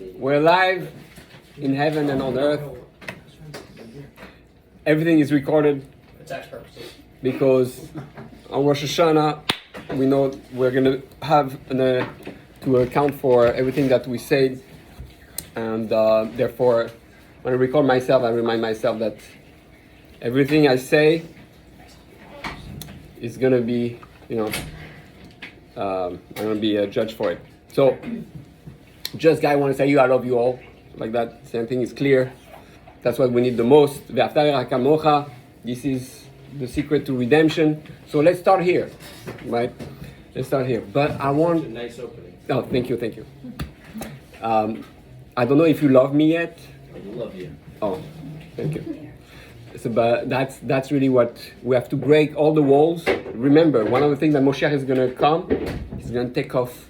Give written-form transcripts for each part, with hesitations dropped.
We're live in heaven and on earth. Everything is recorded For tax purposes. because on Rosh Hashanah, we know we're going to have to account for everything that we say. And therefore, when I record myself, I remind myself that everything I say is going to be, I'm going to be a judge for it. So, just guy, I want to say I love you all. Like that, same thing is clear. That's what we need the most. This is the secret to redemption. So let's start here, right? Let's start here. But I want... A nice opening. Oh, thank you. I don't know if you love me yet. I do love you. Oh, thank you. So, but that's really what we have to break all the walls. Remember, one of the things that Moshiach is going to come, he's going to take off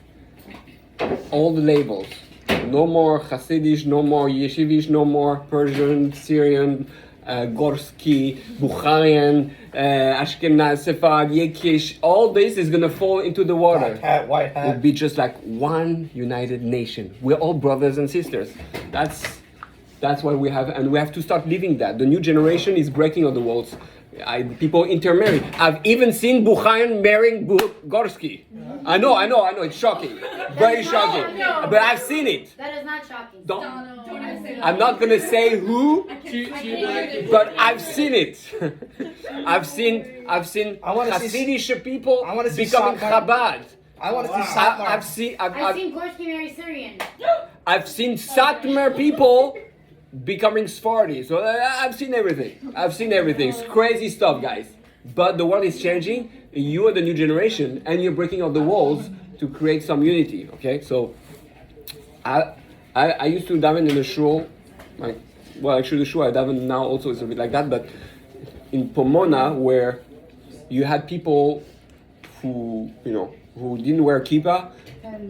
all the labels. No more Hasidish, no more Yeshivish, no more Persian, Syrian, Gorsky, Bukharian, Ashkenaz, Sepharad, Yekish. All this is going to fall into the water. White hat. We'll be just like one united nation. We're all brothers and sisters. That's what we have, and we have to start living that. The new generation is breaking all the walls. People intermarry. I've even seen Bukharian marrying Gorsky. I know, it's shocking. Very shocking. No. But I've seen it. That is not shocking. Don't, Don't say that. I'm not going to say who, but I've seen it. I've seen I wanna see- Hasidic people I wanna see becoming Satmar. Chabad. I want to see I've Satmar. seen I've seen Gorski marry Syrian. I've seen Satmar people becoming Sephardi. So I've seen everything. It's crazy stuff, guys. But the world is changing. You are the new generation, and you're breaking all the walls to create some unity. Okay, so I used to daven in a shul. Actually, the shul I daven now also is a bit like that. But in Pomona, where you had people who didn't wear kippah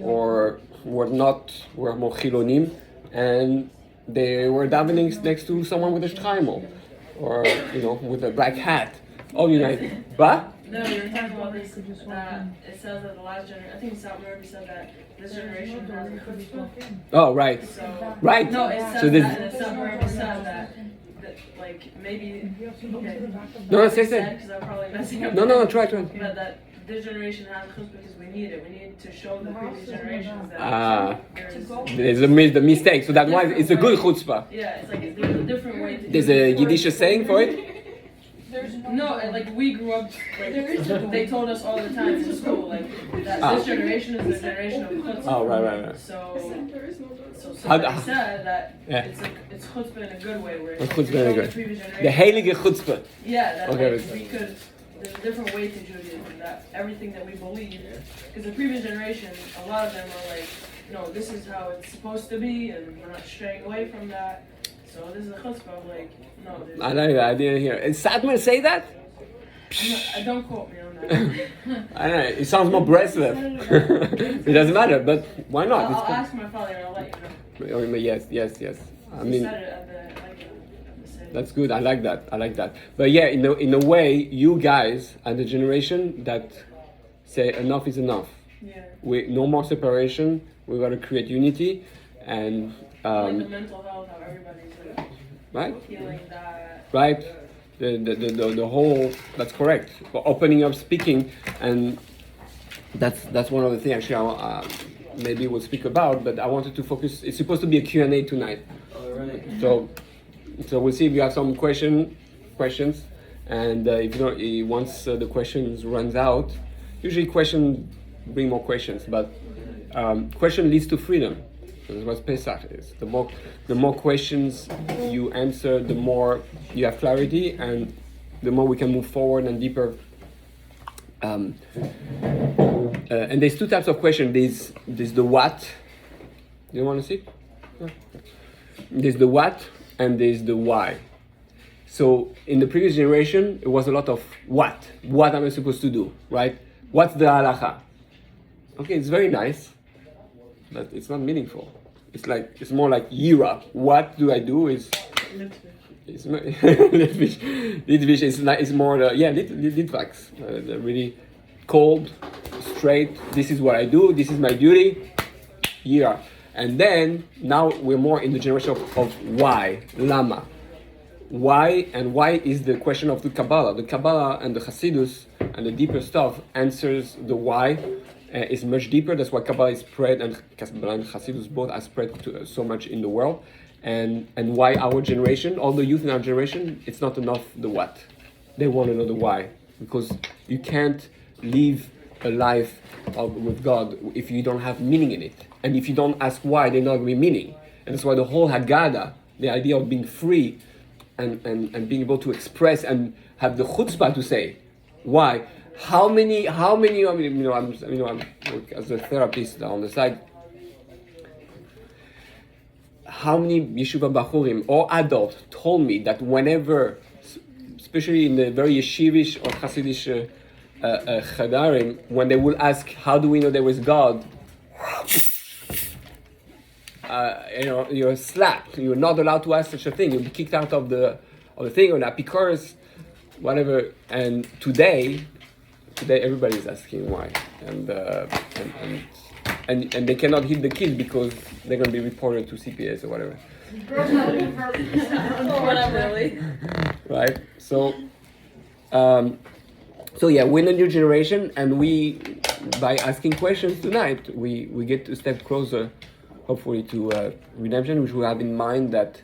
or were more chilonim, and they were davening next to someone with a shtreimel, or with a black hat, all united. But No, you're talking about this. It says that the last generation. I think South Murphy said that this generation has a chutzpah. oh right, So right. no, it says So that, and South Murphy said that like maybe. Okay. No, say. Because I'm probably messing up. No, try. But that this generation has chutzpah because we need it. We need to show the previous generations that there's There's the mistake. So that's why it's a good chutzpah. yeah, it's like there's a different way to do There's a it. Yiddish saying for it. No, and like we grew up, like they told us all the time in school, like that this generation is the generation of chutzpah. Oh, right. So How- somebody said that Yeah. it's chutzpah in a good way, where It's it's chutzpah in a showing good- the previous The generation. heilige chutzpah. Yeah, that Okay, like, but- we could. There's a different way to Judaism. That everything that we believe, because the previous generation, a lot of them are like, no, this is how it's supposed to be, and we're not straying away from that. So this is a chutzpah, like, no, there's, I know. I didn't hear. Did Satmar say that? don't quote me on that. I don't know. It sounds more Breslev. It doesn't matter, but why not? I'll It's ask my father and I'll let you know. Yes. I He mean, said it at the same. that's good. I like that. But yeah, in a way, you guys are the generation that say enough is enough. Yeah. No more separation. We got to create unity, and Like the mental health, how everybody's like right. feeling that. Right? The whole, that's correct. For opening up, speaking, and that's one of the things actually maybe we'll speak about, but I wanted to focus, it's supposed to be a Q&A tonight. Alright. So we'll see if you have some questions, and if you don't, once the questions runs out, usually question bring more questions, but question leads to freedom. That's what Pesach is. The more questions you answer, the more you have clarity, and the more we can move forward and deeper. And there's two types of questions. There's the what. You want to see? Yeah. There's the what and there's the why. So in the previous generation, it was a lot of what. What am I supposed to do, right? What's the halacha? Okay, it's very nice, but it's not meaningful. It's more like yira. What do I do is It's Litvish is more Litvaks. They're really cold, straight. This is what I do. This is my duty. Yeah, And then now we're more in the generation of why, lama. Why, and why is the question of the Kabbalah. The Kabbalah and the Hasidus and the deeper stuff answers the why. Is much deeper. That's why Kabbalah is spread, and Kabbalah and Hasidus both are spread to, so much in the world. And why our generation, all the youth in our generation, it's not enough the what. They want to know the why. Because you can't live a life with God if you don't have meaning in it. And if you don't ask why, there's not going to be meaning. And that's why the whole Haggadah, the idea of being free and being able to express and have the chutzpah to say why. How many? I mean, I'm as a therapist on the side. How many yeshiva bachurim or adults told me that whenever, especially in the very yeshivish or Hasidish chadarim, when they will ask, "How do we know there was God?" You're slapped. You're not allowed to ask such a thing. You'll be kicked out of the thing, or the apikores, whatever. And today everybody is asking why, and they cannot hit the kids because they're going to be reported to CPS or whatever. Really. Right. So yeah, we're in a new generation, and we, by asking questions tonight, we get to step closer, hopefully, to redemption, which we have in mind that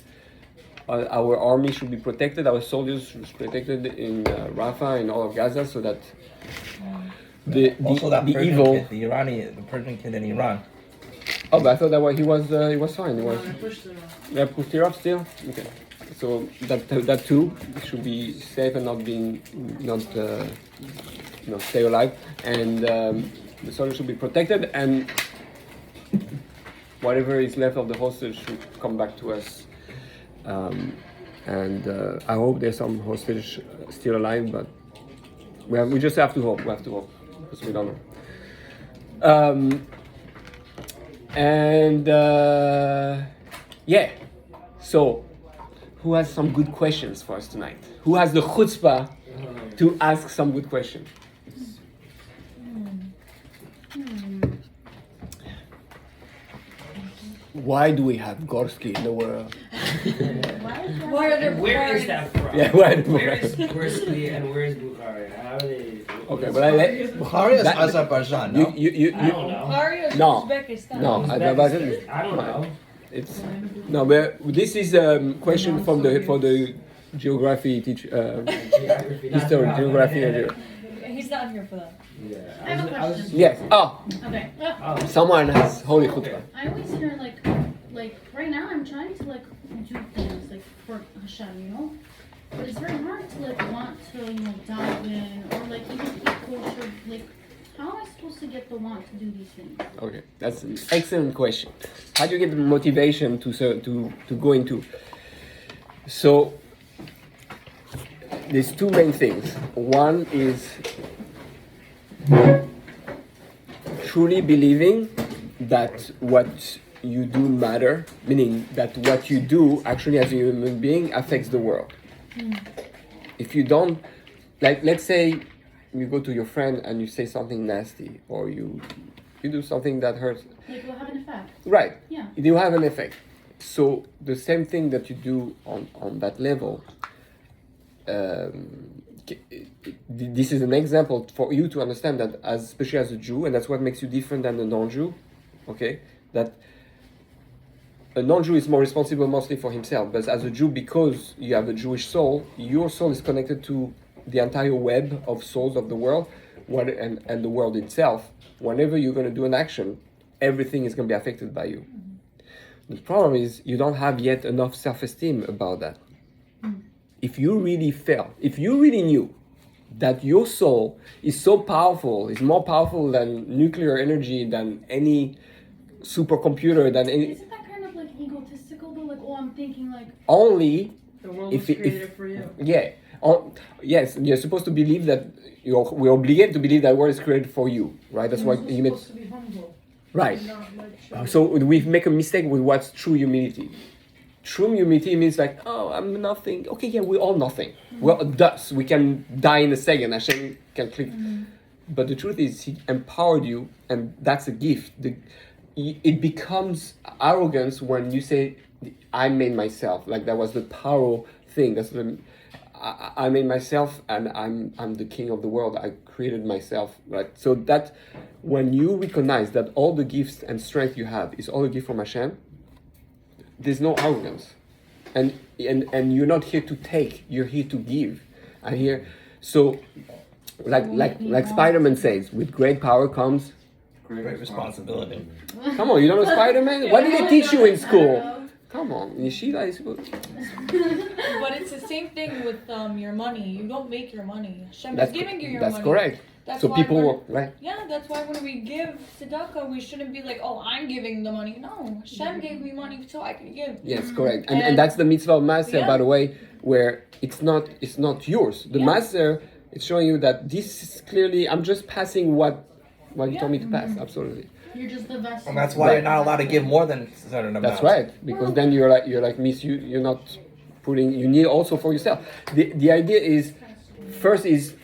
our army should be protected, our soldiers should be protected in Rafah and all of Gaza, so that the Persian evil kid, the Persian kid in Iran. Oh, but I thought that he was fine. He was. Pushed it off. Yeah, pushed it off still. Okay, so that too should be safe and not stay alive, and the soldiers should be protected, and whatever is left of the hostage should come back to us. I hope there's some hostage still alive, but we just have to hope. We have to hope because we don't know. Yeah. So, who has some good questions for us tonight? Who has the chutzpah to ask some good questions? Why do we have Gorski in the world? Where is that from? Yeah, Where is Gursky and where is Bukhari? How are they? Okay, but Bukhari is Azerbaijan, no? I don't know. No, Azerbaijan. I don't know. It's no, but this is a question for the geography history, geography. He's not here for that. Yeah. I have a question. Yes. Oh, Okay. someone has holy chutzpah. I always hear like right now I'm trying to like do things like for Hashem, you know? But it's very hard to like want to, dive in or like even eat kosher. Like, how am I supposed to get the want to do these things? Okay, that's an excellent question. How do you get the motivation to go into? So there's two main things. One is truly believing that what you do matter, meaning that what you do actually as a human being affects the world. If you don't, like, let's say you go to your friend and you say something nasty, or you do something that hurts. Like, it will have an effect. Right. Yeah. It will have an effect. So the same thing that you do on that level, this is an example for you to understand that, especially as a Jew, and that's what makes you different than a non-Jew, okay? That a non-Jew is more responsible mostly for himself, but as a Jew, because you have a Jewish soul, your soul is connected to the entire web of souls of the world, and the world itself. Whenever you're going to do an action, everything is going to be affected by you. The problem is you don't have yet enough self-esteem about that. If you really knew that your soul is so powerful, is more powerful than nuclear energy, than any supercomputer, than any... Isn't that kind of like egotistical though? Like, oh, I'm thinking like... Only The world was created for you. Yeah. Yes, you're supposed to believe that we're obligated to believe that world is created for you, right? That's why you supposed to be humble. right. Not like So we make a mistake with what's true humility. True humility means like, oh, I'm nothing. Okay, yeah, we're all nothing. We're dust. We can die in a second. Hashem can click. But the truth is, He empowered you, and that's a gift. it becomes arrogance when you say, I made myself. Like that was the power thing. That's the I made myself, and I'm the king of the world. I created myself, right? So that when you recognize that all the gifts and strength you have is all a gift from Hashem, there's no arrogance, and you're not here to take. You're here to give. I hear so, like Spider-Man says, with great power comes. Great responsibility. Come on, you don't know Spider-Man? What did they teach you in school? Come on, Yeshida is supposed. But it's the same thing with your money. You don't make your money. Hashem is giving you your that's money. Correct. That's so why people, right? Yeah, that's why when we give tzedakah, we shouldn't be like, oh, I'm giving the money. No, Hashem gave me money so I can give. Yes, correct. And that's the mitzvah of Maser, by the way, where it's not yours. The Maser, it's showing you that this is clearly, I'm just passing what you told me to pass. Absolutely. You're just the vessel. And that's why you're not allowed to give more than a certain amount. That's right, because then you're like you're not putting. You need also for yourself. The idea is, first is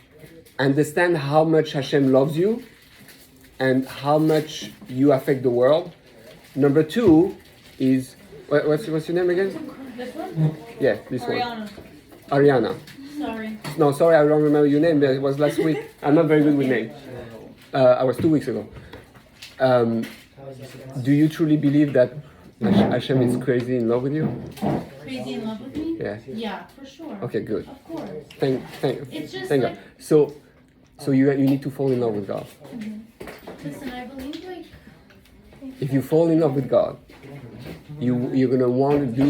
understand how much Hashem loves you, and how much you affect the world. Number two is what's your name again? This one? Yeah, this Ariana. one. Ariana. Sorry. No, sorry, I don't remember your name. But it was last week. I'm not very good with names. I was 2 weeks ago. Do you truly believe that Hashem is crazy in love with you? Crazy in love with me? Yeah. Yeah, for sure. Okay, good. Of course. Thank It's just God. like- So you need to fall in love with God. Listen, I believe like If you fall in love with God, you're gonna want to do.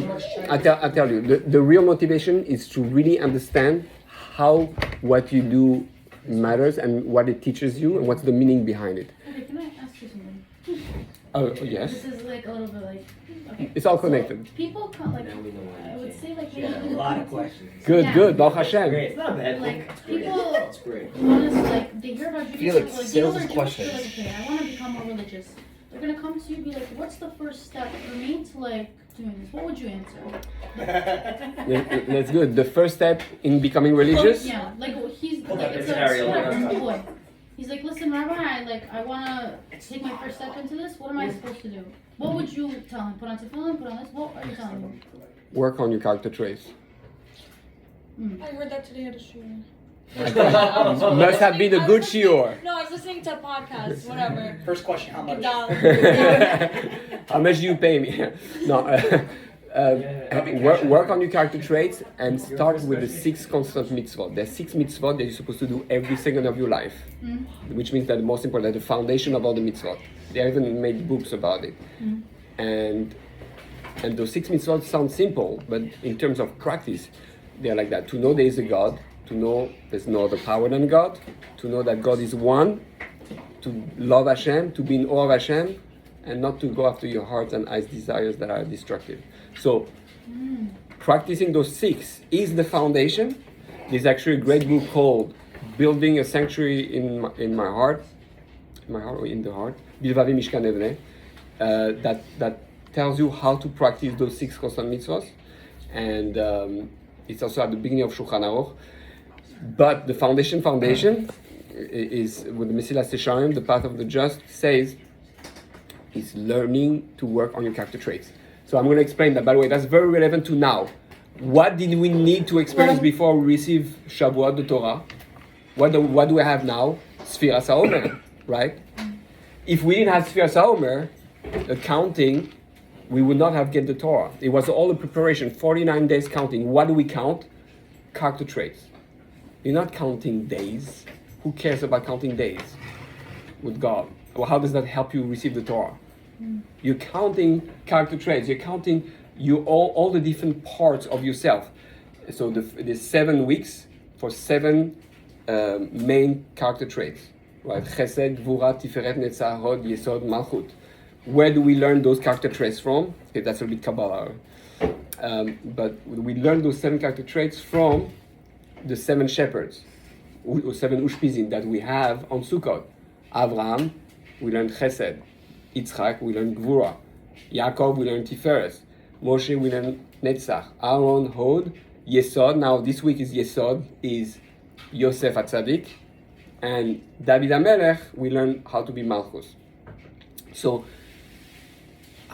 I tell you, the real motivation is to really understand how what you do matters and what it teaches you and what's the meaning behind it. okay, can I ask you something? Oh yes, This is like a little bit like okay. it's all connected. People come like Now we know why. I would say like Yeah, a lot of questions. Good, Yeah. good. Baruch Hashem. Great. It's not bad. like It's great. people It's great. honestly like they hear about Judaism, Felix, like they know sales they're is Jewish, questions. they're like, okay, I want to become more religious. They're gonna come to you and be like, what's the first step for me to like doing this? What would you answer? That's good. The first step in becoming religious. Yeah, like he's Hold like on, it's there's a Ariel, whatever, let's it's a talk. boy. He's like, listen, Rabbi, I wanna take my first step into this. What am I supposed to do? What would you tell him? Put on tefillin, put on this. What are you telling him? Work on your character traits. I heard that today at a show. Must have been a good shiur. No, I was listening to a podcast, whatever. First question, how much? How much do you pay me? No. Work on your character traits and start with the 6 constant mitzvot. There's 6 mitzvot that you're supposed to do every second of your life, which means that the most important, the foundation of all the mitzvot. They even made books about it. And those 6 mitzvot sound simple, but in terms of practice, they're like that. To know there is a God, to know there's no other power than God, to know that God is one, to love Hashem, to be in awe of Hashem, and not to go after your heart and eyes desires that are destructive. So, practicing those 6 is the foundation. There's actually a great book called "Building a Sanctuary in My Heart," or in the heart, Bilvavi Mishkan Evnei, that tells you how to practice those 6 constant mitzvahs, and it's also at the beginning of Shulchan Aruch. But the foundation is with the Mesilas Yesharim, the path of the just says, is learning to work on your character traits. So I'm going to explain that. By the way, that's very relevant to now. What did we need to experience before we receive Shavuot, the Torah? What do we have now? Sfiras HaOmer, right? If we didn't have Sfiras HaOmer, accounting, we would not have get the Torah. It was all the preparation, 49 days counting. What do we count? Character traits. You're not counting days. Who cares about counting days with God? Well, how does that help you receive the Torah? You're counting character traits. You're counting all the different parts of yourself. So there's 7 weeks for 7 main character traits, right? Chesed, Gvura, Tiferet, Netzah, Hod, Yesod, Malchut. Where do we learn those character traits from? Okay, that's a bit Kabbalah. But we learn those 7 character traits from the 7 shepherds, or 7 Ushpizim that we have on Sukkot. Avraham, we learn Chesed. Yitzchak, we learn Gvura. Yaakov, we learn Tiferet. Moshe, we learn Netzach. Aaron, Hod. Yesod, now this week is Yesod, is Yosef HaTzadik. And David HaMelech, we learn how to be Malchus. So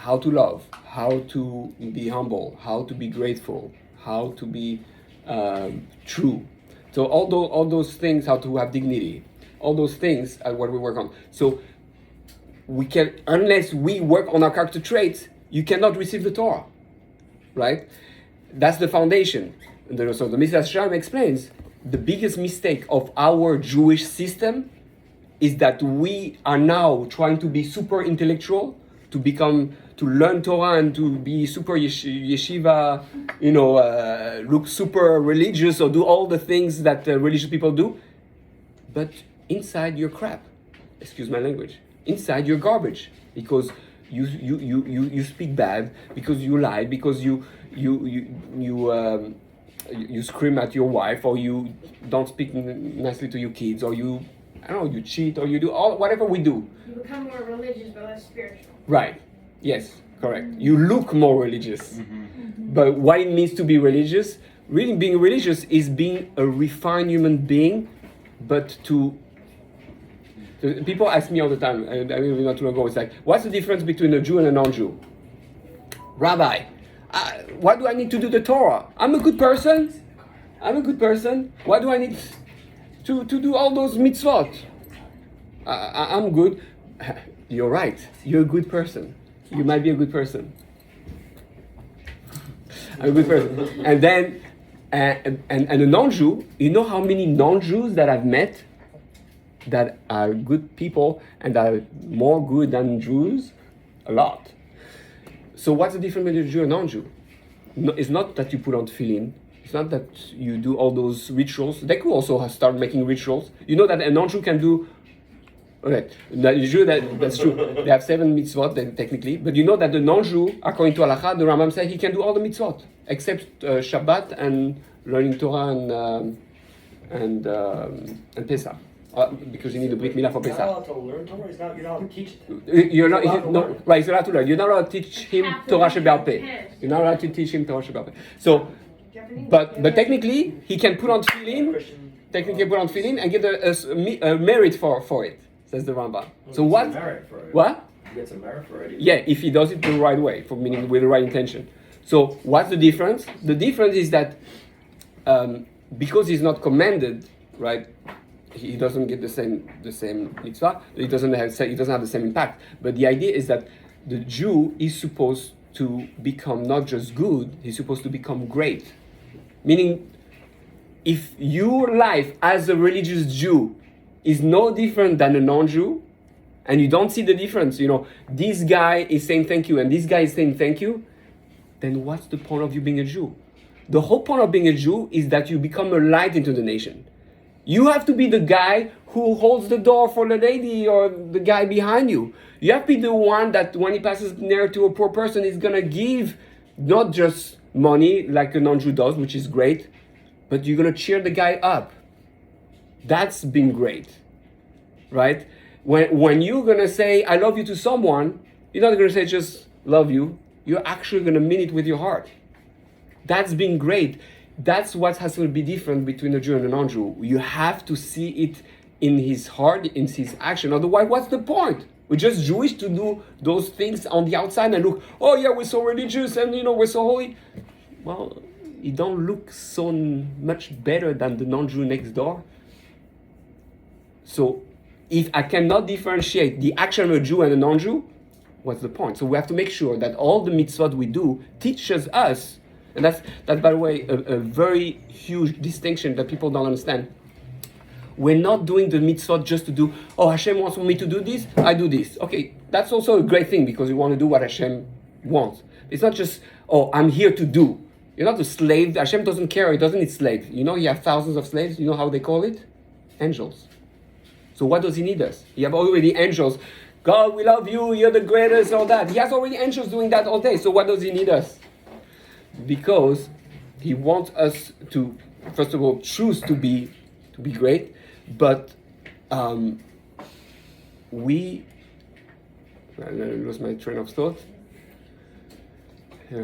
how to love, how to be humble, how to be grateful, how to be true. So all those things, how to have dignity, all those things are what we work on. So we can, unless we work on our character traits, you cannot receive the Torah, right? That's the foundation. So the Mesilas Yesharim explains the biggest mistake of our Jewish system is that we are now trying to be super intellectual, to learn Torah and to be super yeshiva, look super religious or do all the things that religious people do. But inside you're crap. Excuse my language. Inside you're garbage because you speak bad, because you lie, because you scream at your wife, or you don't speak nicely to your kids, or you cheat, or you do whatever we do. You become more religious but less spiritual. Right. Yes, correct. You look more religious. But what it means to be religious, really being religious is being a refined human being, but people ask me all the time, and I mean not too long ago, it's like, what's the difference between a Jew and a non-Jew? Rabbi, why do I need to do the Torah? I'm a good person. Why do I need to do all those mitzvot? I'm good. You're right. You're a good person. You might be a good person. I'm a good person. And then, and a non-Jew, you know how many non-Jews that I've met that are good people and are more good than Jews? A lot. So what's the difference between a Jew and a non-Jew? No, it's not that you put on tefillin. It's not that you do all those rituals. They could also start making rituals. You know that a non-Jew can do. Okay, the Jew, that's true. They have 7 mitzvot technically, but you know that the non-Jew, according to Halacha, the Rambam says he can do all the mitzvot except Shabbat and learning Torah and Pesach, because you need a brit milah for He's Pesach. not allowed to learn Torah. You're not allowed to teach it. You're not. Right, he's allowed to learn. You're not allowed to teach him Torah Shebe'al Peh. You're not allowed to teach him Torah Shebe'al Peh. So, but technically he can put on tefillin. Christian. Technically, put on tefillin and get a merit for it. Says the Rambam. So He what? gets a merit for it. What? He gets a merit for it. Yeah, if he does it the right way, meaning with the right intention. So what's the difference? The difference is that because he's not commanded, right? He doesn't get the same mitzvah. He doesn't have the same impact. But the idea is that the Jew is supposed to become not just good; he's supposed to become great. Meaning, if your life as a religious Jew is no different than a non-Jew, and you don't see the difference, this guy is saying thank you and this guy is saying thank you, then what's the point of you being a Jew? The whole point of being a Jew is that you become a light into the nation. You have to be the guy who holds the door for the lady or the guy behind you. You have to be the one that when he passes near to a poor person is gonna give not just money like a non-Jew does, which is great, but you're gonna cheer the guy up. That's been great, right? When you're gonna say I love you to someone, you're not gonna say just love you. You're actually gonna mean it with your heart. That's been great. That's what has to be different between a Jew and a non-Jew. You have to see it in his heart, in his action. Otherwise, what's the point? We're just Jewish to do those things on the outside and look, oh yeah, we're so religious and we're so holy. Well, you don't look so much better than the non-Jew next door. So if I cannot differentiate the action of a Jew and a non-Jew, what's the point? So we have to make sure that all the mitzvot we do teaches us, and that's by the way a very huge distinction that people don't understand. We're not doing the mitzvot just to do, oh, Hashem wants me to do this, I do this. Okay, that's also a great thing because you want to do what Hashem wants. It's not just, oh, I'm here to do. You're not a slave. Hashem doesn't care. He doesn't need slaves. You have thousands of slaves. You know how they call it? Angels. So what does he need us? You have already angels. God, we love you. You're the greatest. All that. He has already angels doing that all day. So what does he need us? Because he wants us to, first of all, choose to be great, but I lost my train of thought.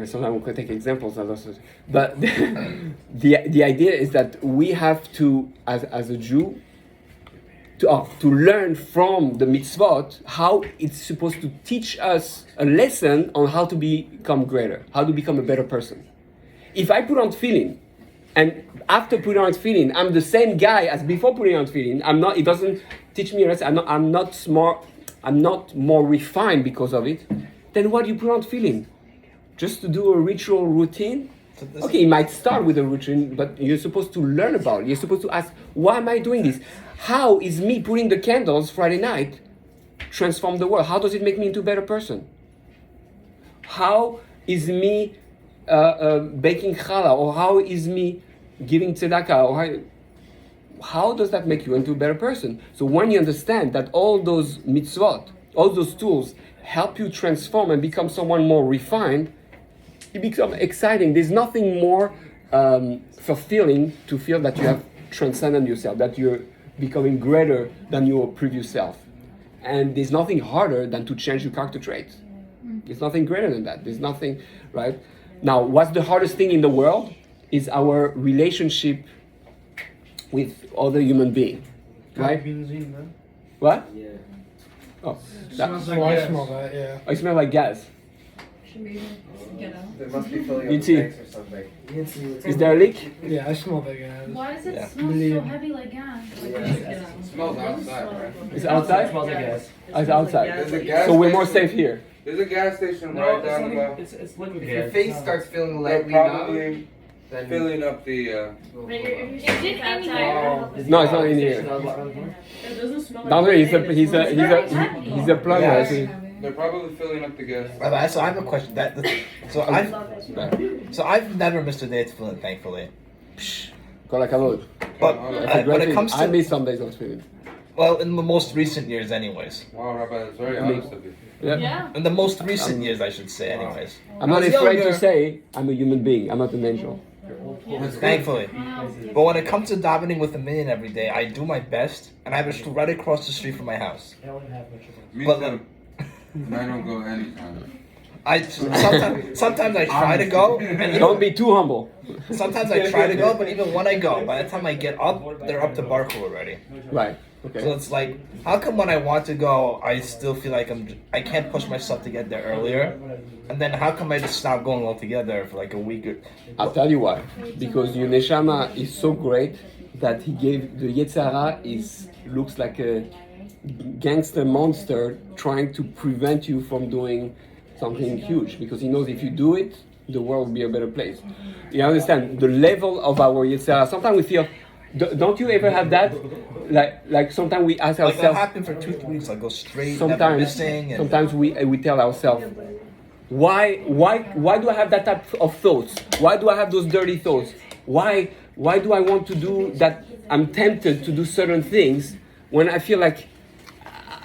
Sometimes we could take examples. But the idea is that we have to, as a Jew, to learn from the mitzvot how it's supposed to teach us a lesson on how to become greater, how to become a better person. If I put on tefillin, and after putting on tefillin, I'm the same guy as before putting on tefillin. I'm not. It doesn't teach me a lesson. I'm not smart. I'm not more refined because of it. Then why do you put on tefillin? Just to do a ritual routine? So this- Okay, it might start with a routine, but you're supposed to learn about it. You're supposed to ask, why am I doing this? How is me putting the candles Friday night transform the world? How does it make me into a better person? How is me baking challah, or how is me giving tzedakah, or how does that make you into a better person? So when you understand that all those mitzvot, all those tools help you transform and become someone more refined, it becomes exciting. There's nothing more fulfilling to feel that you have transcended yourself, that you're becoming greater than your previous self. And there's nothing harder than to change your character traits. There's nothing greater than that. There's nothing, right? Now, what's the hardest thing in the world is our relationship with other human beings, right? What? Yeah. Oh, Smells that, like I smell that, yeah. I smell like gas. They must be filling You up too. the tanks or something. Is there a leak? Yeah, I smell that gas. Why does it Yeah. smell so heavy like gas? It smells outside, right? It's outside? Smells like gas. It's outside. There's a gas So we're more station. safe here. There's a gas station No, right it's down only, the it's liquid If your gas. face starts feeling They're lightly numb, probably then filling up the. Is it outside? No, it's not in here. It doesn't smell like Down there, gas. he's a plumber. Yeah. Actually. They're probably filling up the gas. So I have a question. So I've never missed a day of tefillin, thankfully. Got like a load. But That's a when great it thing. comes I to, miss some days of feeling. well, in the most recent years, anyways. Wow, Rabbi, that's very I mean- honest of you. Yeah. Yeah. In the most recent years, I should say, anyways. I'm not I was afraid younger. to say I'm a human being. I'm not an angel. Thankfully. But when it comes to davening with a million every day, I do my best, and I have a shul right across the street from my house. Me But- too. And I don't go anytime. Sometimes I try to go, and Don't be too humble. sometimes I try to go, but even when I go, by the time I get up, they're up to Baruch Hu already. Right. So Okay. it's like, how come when I want to go, I still feel like I can't push myself to get there earlier, and then how come I just stop going altogether for like a week? I'll tell you why. Because your neshama is so great that he gave the Yetzer Hara looks like a gangster monster trying to prevent you from doing something huge, because he knows if you do it, the world will be a better place. You understand the level of our Yetzer Hara. Sometimes we feel, don't you ever have that? Like sometimes we ask Like that ourselves. happened for 2-3 weeks. I go straight, never Sometimes, missing, and sometimes we tell ourselves, why do I have that type of thoughts? Why do I have those dirty thoughts? Why do I want to do that? I'm tempted to do certain things when I feel like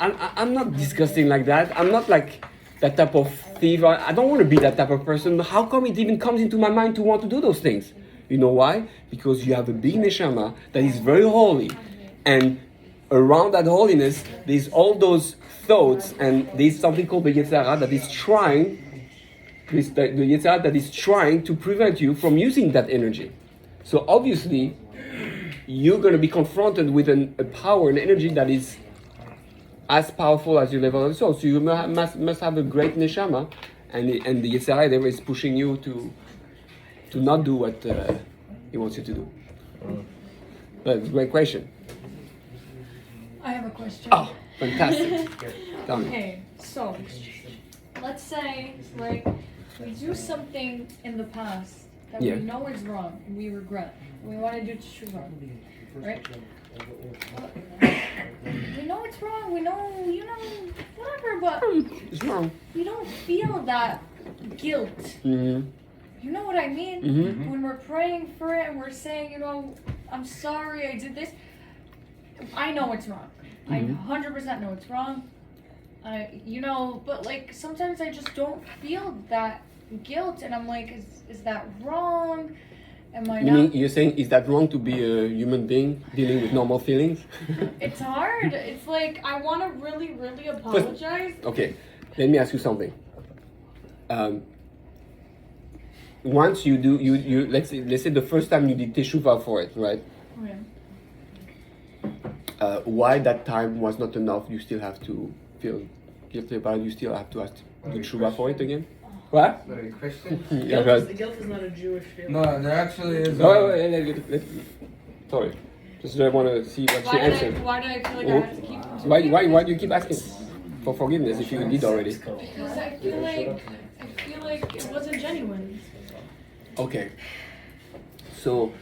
I'm not disgusting like that. I'm not like that type of thief. I don't want to be that type of person. How come it even comes into my mind to want to do those things? You know why? Because you have a big neshama that is very holy, and around that holiness, there's all those thoughts, and there's something called the Yetzer Hara that is trying, the Yetzer Hara that is trying to prevent you from using that energy. So obviously, you're going to be confronted with a power, an energy that is as powerful as your level of soul. So you must have a great neshama, and the Yetzer Hara is pushing you to not do what he wants you to do. But it's a great question. I have a question. Oh, fantastic. Tell me. Okay, so let's say like we do something in the past that Yeah. we know is wrong and we regret. We want to do teshuva, right? We know it's wrong. We know, whatever, but It's wrong. we don't feel that guilt. Mm-hmm. You know what I mean? Mm-hmm. When we're praying for it and we're saying, I'm sorry I did this. I know it's wrong. I 100% know it's wrong. But like sometimes I just don't feel that guilt, and I'm like, is that wrong? Am I You not? mean you're saying is that wrong to be a human being dealing with normal feelings? It's hard. It's like I want to really, really apologize. Okay, let me ask you something. Once you do, you let's say the first time you did teshuvah for it, right? Okay. why that time was not enough, you still have to feel guilty about it, you still have to ask the tshuva for it again. What? What are you, Christian? Yeah, Guilt is not a Jewish feeling. No, there actually is. Oh, sorry. Just I want to see what she answered. Why do I feel like I have to keep? Why do you keep asking for forgiveness if you did already? Because I feel like it wasn't genuine. Okay. So,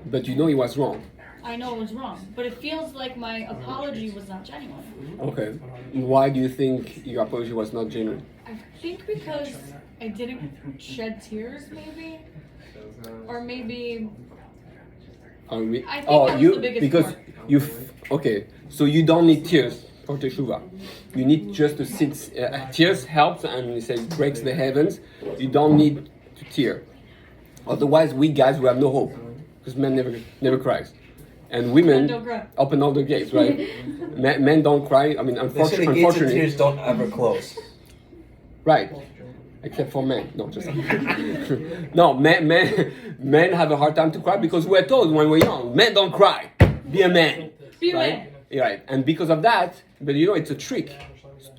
but you know he was wrong. I know it was wrong, but it feels like my apology was not genuine. Okay. Why do you think your apology was not genuine? I think because I didn't shed tears, maybe, or maybe Are we, I think oh, that was you the biggest because part. okay. So you don't need tears for teshuva. You need just to sit. Tears helps, and it says breaks the heavens. You don't need to tear. Otherwise, we guys will have no hope because men never cries, and women Men don't cry. open all the gates, right? Men don't cry. I mean, They say the gates of unfortunately, tears don't ever close. right? Except for men. No, just no. Men have a hard time to cry because we're told when we're young, men don't cry. Be a man. Be a right? man. Yeah, right. And because of that, but you know, it's a trick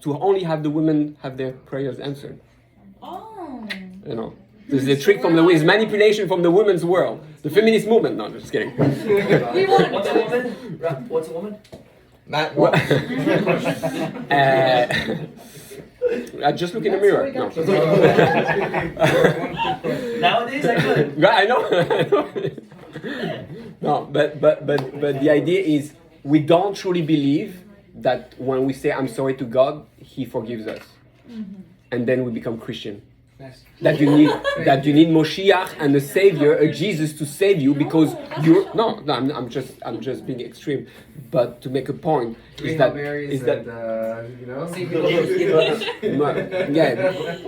to only have the women have their prayers answered. Oh. You know, there's a trick from the it's manipulation from the women's world, the feminist movement. No, just kidding. We want What's a woman? What's a woman? Not Well, what? just look in the mirror. No. Nowadays, I could. Yeah, I know. No, but the idea is we don't truly believe that when we say I'm sorry to God, He forgives us, and then we become Christian. That you need Moshiach and a Savior, a Jesus to save you because you're no. I'm just being extreme, but to make a point is that yeah.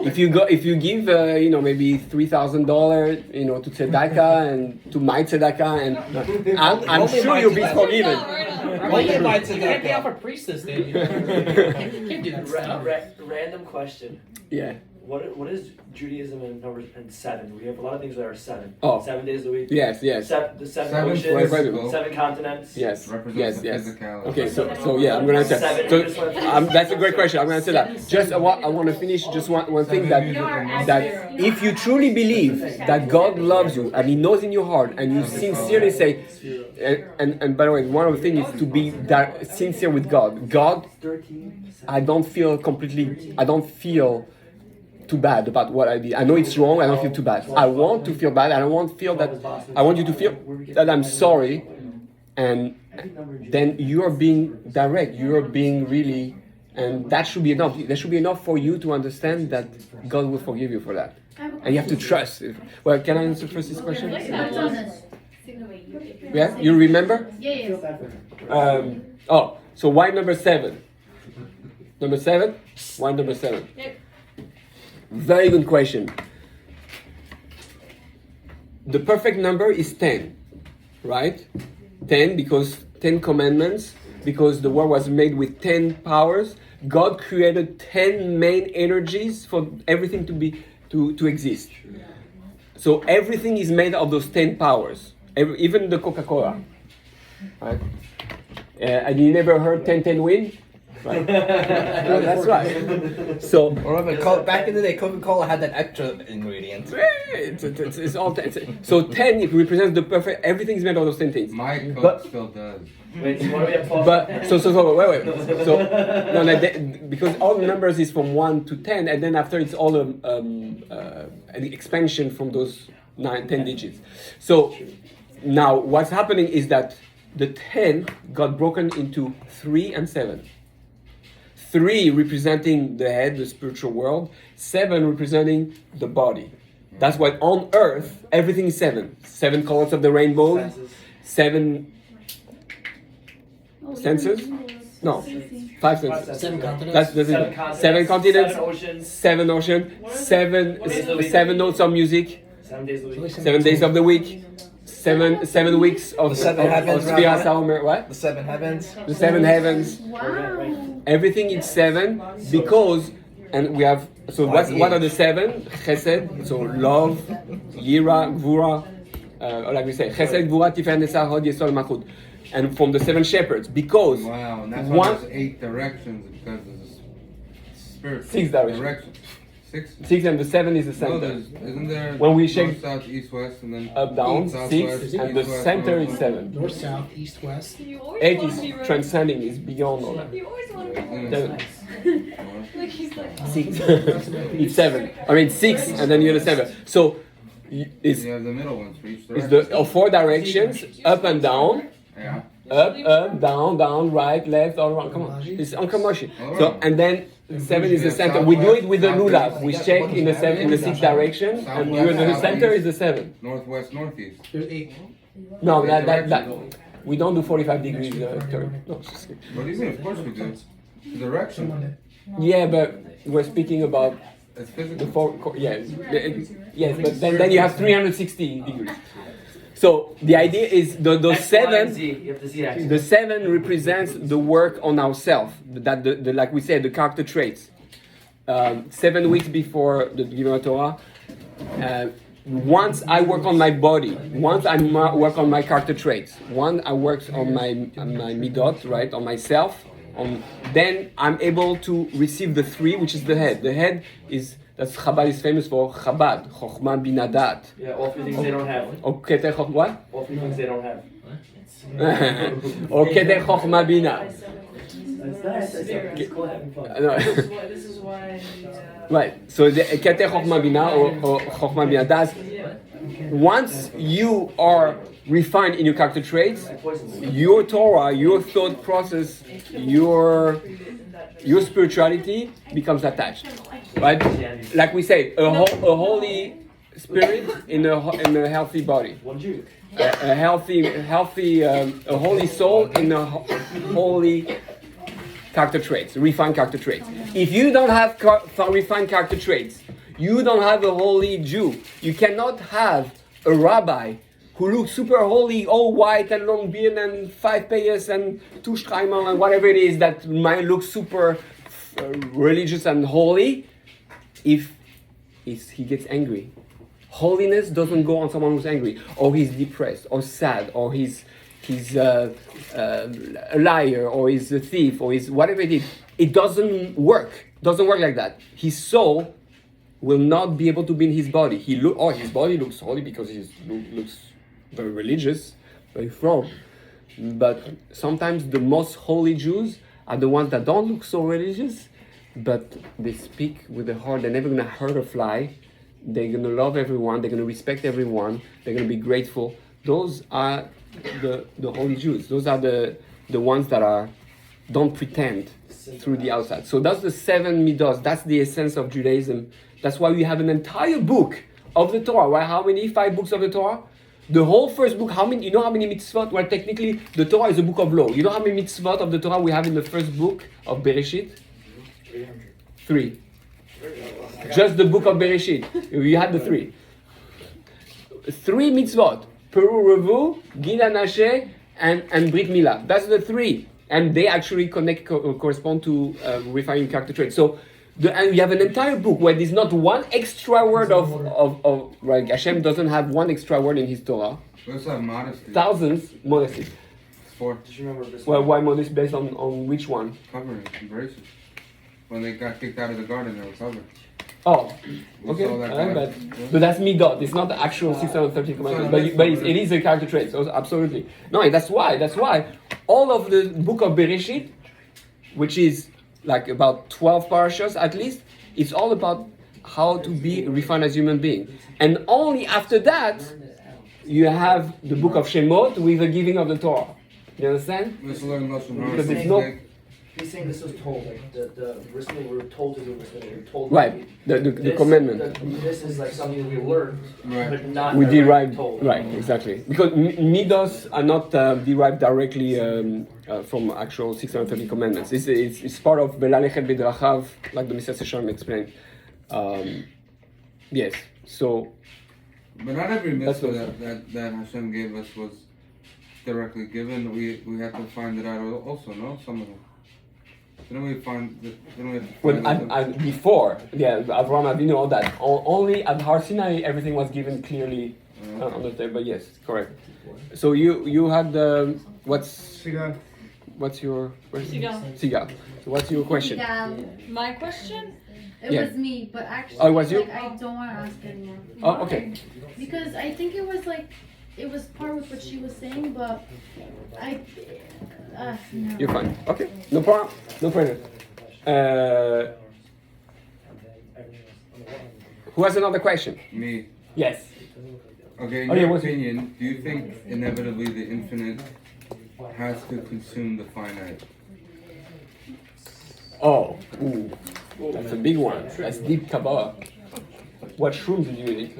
If you give maybe $3,000 to tzedakah and to my tzedakah and I'm sure you'll be forgiven. Only my You can't be off tzedakah. a priestess then. You can't do that. Random question. Yeah. What is Judaism in numbers in 7? We have a lot of things that are 7. Oh. 7 days a week. Yes. The 7 Seven oceans. physical. 7 continents. Yes. Represents the Yes. physicality. Okay, so yeah, I'm gonna answer. So, that's a great question. I'm gonna answer that. Just I want to finish just one thing that if you truly believe that God loves you and He knows in your heart and you sincerely say, and by the way, one of the things is to be sincere with God. God, I don't feel too bad about what I did. I know it's wrong. I don't feel too bad. I want to feel bad. I don't want to feel that. I want you to feel that I'm sorry, and then you are being direct. You are being really, and that should be enough. That should be enough for you to understand that God will forgive you for that, and you have to trust. Well, can I answer first this question? That's honest. Yeah, you remember? Yeah. So why number 7? Number 7? Why number 7? Yep. Very good question. The perfect number is 10, right? 10 because 10 commandments, because the world was made with 10 powers. God created 10 main energies for everything to exist. So everything is made of those 10 powers, even the Coca-Cola, right? And you never heard 10-10 win? Right. Well, that's right. So Remember, back in the day, Coca-Cola had that extra ingredient. it's all so 10 it represents the perfect. Everything is made of those 10 things. My Coke But- still does. Wait, so what do we have 12? But wait. So no, because all the numbers is from 1 to 10, and then after it's all an expansion from those 10 digits. So now what's happening is that the 10 got broken into 3 and 7. 3 representing the head, the spiritual world. 7 representing the body. That's why on earth everything is 7. 7 colors of the rainbow. 7 senses? No, 5 senses. 7 continents. That's it. 7 continents. 7 oceans. 7 oceans. 7 notes of music. 7 days a week. 7 days of the week. 7 weeks of The 7 heavens, Sphira Rabbi? Saumer. What? The 7 heavens. The 7 heavens. Wow. Everything is 7 because, and we have. So what are the 7? Chesed. So love, Yira, Gvura. Like we say, Chesed, Gvura, Tiferet, Netzach, Hod, Yesod, Malchut. and from the 7 shepherds, because Wow, and that's one- why there's 8 directions because of the spirit. 6 directions. 6? 6 and the 7 is the No, center. isn't there When we north, shake- south, east, west, and then Up, down, south, 6, west, and east, the west, center north, is south? 7. North, south, east, west. You always 8 want is to be right. transcending, is beyond all that. You always want to be Mm. right. 7. Like he's like, 6. It's 7. I mean 6, and then you're the 7. So it's You have the middle ones for each it's direction. the 4 directions, up and down. Yeah. Up, down, right, left, all around. Come on, it's on Kamashi. So and then 7 is the center. We do it with the lulav. We shake in the 6 direction, and you're the center is the 7. Northwest, northeast. There's 8. No, that we don't do 45 degrees turn. No, it's just kidding. What do you mean? Of course we do. The direction. Yeah, but we're speaking about It's the physical. 4. Yes, but then you have 360 degrees. So the idea is those X, Y, and 7. Z. You have the Z axis. The 7 represents the work on ourselves, that the like we said, the character traits. 7 weeks before the giving of Torah, once I work on my body, once I work on my character traits, I work on my midot, right, on myself, then I'm able to receive the 3, which is the head. The head is, that's Chabad is famous for Chabad, Chochmah Bina Dat. Yeah, all 3 things they don't have. Or Keter Chochmah, what? All 3 things they don't have. Or Keter Chochmah Bina. That's nice. It's cool having fun. No. This is why. Right. So the Keter Chochmah Bina or Chochmah Bina Das. Once you are refined in your character traits, your Torah, your thought process, your spirituality becomes attached. Right? Like we say, a holy spirit in a healthy body. One Jew. A holy soul in a holy character traits, refined character traits. If you don't have refined character traits, you don't have a holy Jew. You cannot have a rabbi who looks super holy, all white and long beard and 5 payas and 2 streimer and whatever it is that might look super religious and holy, if he gets angry. Holiness doesn't go on someone who's angry, or he's depressed, or sad, or he's a liar, or he's a thief, or he's whatever it is. It doesn't work. Doesn't work like that. His soul will not be able to be in his body. His body looks holy because he looks very religious, very strong. But sometimes the most holy Jews are the ones that don't look so religious, but they speak with the heart. They're never gonna hurt a fly. They're gonna love everyone. They're gonna respect everyone. They're gonna be grateful. Those are the holy Jews. Those are the ones that don't pretend through the outside. So that's the 7 midos. That's the essence of Judaism. That's why we have an entire book of the Torah. Right? How many? 5 books of the Torah. The whole first book. How many? You know how many mitzvot? Well, technically, the Torah is a book of law. You know how many mitzvot of the Torah we have in the first book of Bereshit? 3. Just the book of Bereshit. You had the 3. 3 mitzvot. Peru Revu, Gila Nashe, and Brit Milah. That's the 3. And they actually correspond to refining character traits. So, and we have an entire book where there's not one extra word of right? Hashem doesn't have one extra word in his Torah. We also have modesty. Thousands, modesty. 4. Just remember this. Well, why modesty based on which one? Covering, embraces. When they got kicked out of the garden, they were covered. Oh, We okay. saw that I like garden. that. But that's midot. It's not the actual 613 commandments, but it is a character trait. So absolutely. No, that's why all of the book of Bereshit, which is like about 12 parashas at least, it's all about how to be refined as human being. And only after that, you have the book of Shemot with the giving of the Torah. You understand? Let's learn Lashon Hara. Because it's not He's saying this was told, like the recently we were told to do this, we were told. right. The This- commandment. This is like something we learned, Right. but not We directly derive told. right, exactly, because midos are not derived directly from actual 630 commandments. It's part of Velalechet Bedrachav, like the Messiah Shalom explained. Yes, so But not every That's mitzvah what- that Hashem gave us was directly given. We have to find it out also, no? Some of them. Didn't we have to when find them? before, Avraham Avinu, all that, only at Har Sinai everything was given clearly on the table. Yes, correct. So you had what's your question? Sigal. So what's your question? My question? It Yeah. was me, but actually, Oh, it was you? like, I don't want to ask anymore. Oh, okay. Because I think it was like, it was part with what she was saying, but no. You're fine. Okay. No problem. No problem. Who has another question? Me. Yes. Okay, in Oh, yeah, your what's- opinion, do you think inevitably the infinite has to consume the finite? Oh, ooh, that's a big one. That's deep Kabbalah. What shrooms did you eat?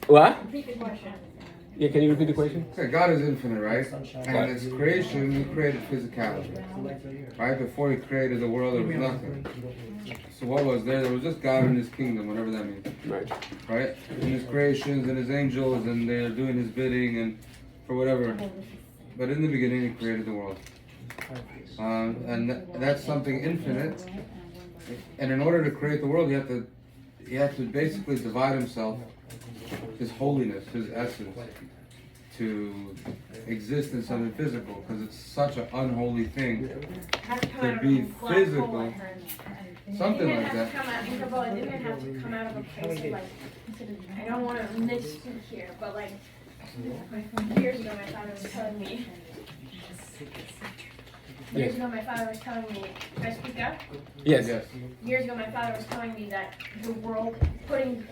What? Repeat the question. Yeah, can you repeat the question? Okay, God is infinite, right? And His creation, He created physicality, right? Before He created the world, there was nothing. So what was there? There was just God and His kingdom, whatever that means, Right. right? And His creations and His angels, and they're doing His bidding, and for whatever. But in the beginning, He created the world, that's something infinite. And in order to create the world, He had to basically divide Himself, His holiness, His essence, to exist in something physical, because it's such an unholy thing Have to come to out be of a black physical, hole, I heard. something Didn't like have that. to come out, in Kabbalah, didn't have to come out of a place of like, I don't want to misspeak here, but like, years ago my father was telling me, years ago my father was telling me, can I speak up? Yes. Yes. Years ago my father was telling me that the world, being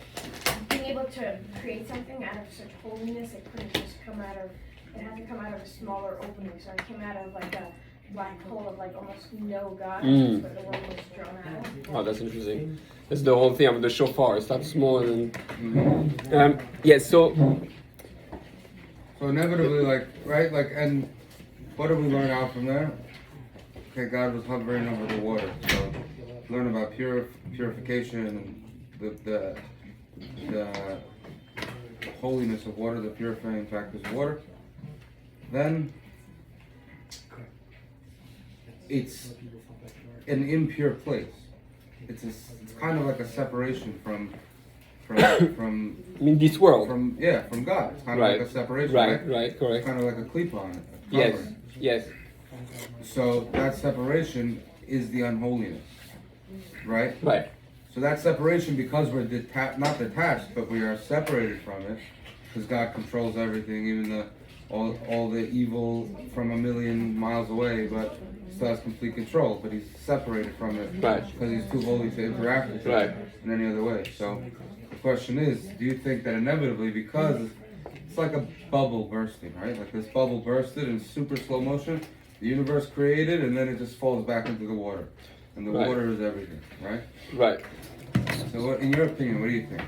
able to create something out of such holiness, it couldn't just come out of, it had to come out of a smaller opening, so it came out of like a black hole of like almost no God, Mm. that's what the world was drawn out of. Oh, that's interesting. That's the whole thing of the shofar. It starts small and Mhm. yes. So So inevitably, like, right, like, and what do we learn out from there? Okay, God was hovering over the water. So learn about purification and the holiness of water, the purifying factors of water. Then it's an impure place. It's kind of like a separation from I mean, this world. from God. It's kind of Right. like a separation, Right. right? Right. It's Correct. kind of like a klipa on it. a Yes. covering. Yes. So that separation is the unholiness, right? Right. So that separation, because we're not detached, but we are separated from it, because God controls everything, even all the evil from a million miles away, but still has complete control. But He's separated from it Right. because He's too holy to interact with Right. it in any other way. So the question is, do you think that inevitably, because it's like a bubble bursting, right? Like this bubble bursted in super slow motion, the universe created, and then it just falls back into the water, and the Right. water is everything, right? Right. So, in your opinion, what do you think?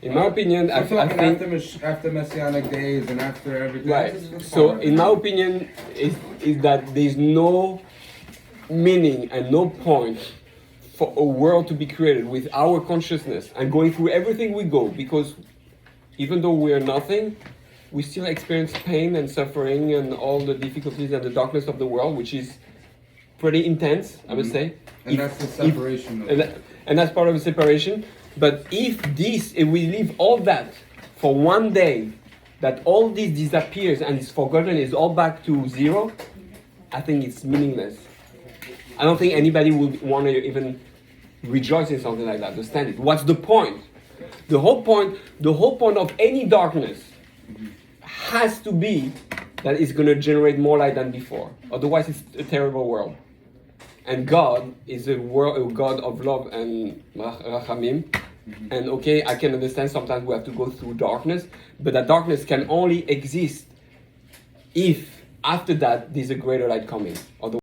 In my opinion, I I'm talking think. after Messianic days and after everything. Right. It's So, far. in my opinion, is that there's no meaning and no point for a world to be created with our consciousness and going through everything we go, because even though we are nothing, we still experience pain and suffering and all the difficulties and the darkness of the world, which is pretty intense, I would say. And that's the separation of And that's part of the separation. But if we leave all that for one day, that all this disappears and is forgotten, is all back to zero, I think it's meaningless. I don't think anybody would want to even rejoice in something like that, understand it. What's the point? The whole point of any darkness has to be that it's going to generate more light than before. Otherwise, it's a terrible world. And God is a God of love and rachamim. And okay, I can understand sometimes we have to go through darkness, but that darkness can only exist if after that there's a greater light coming. Otherwise,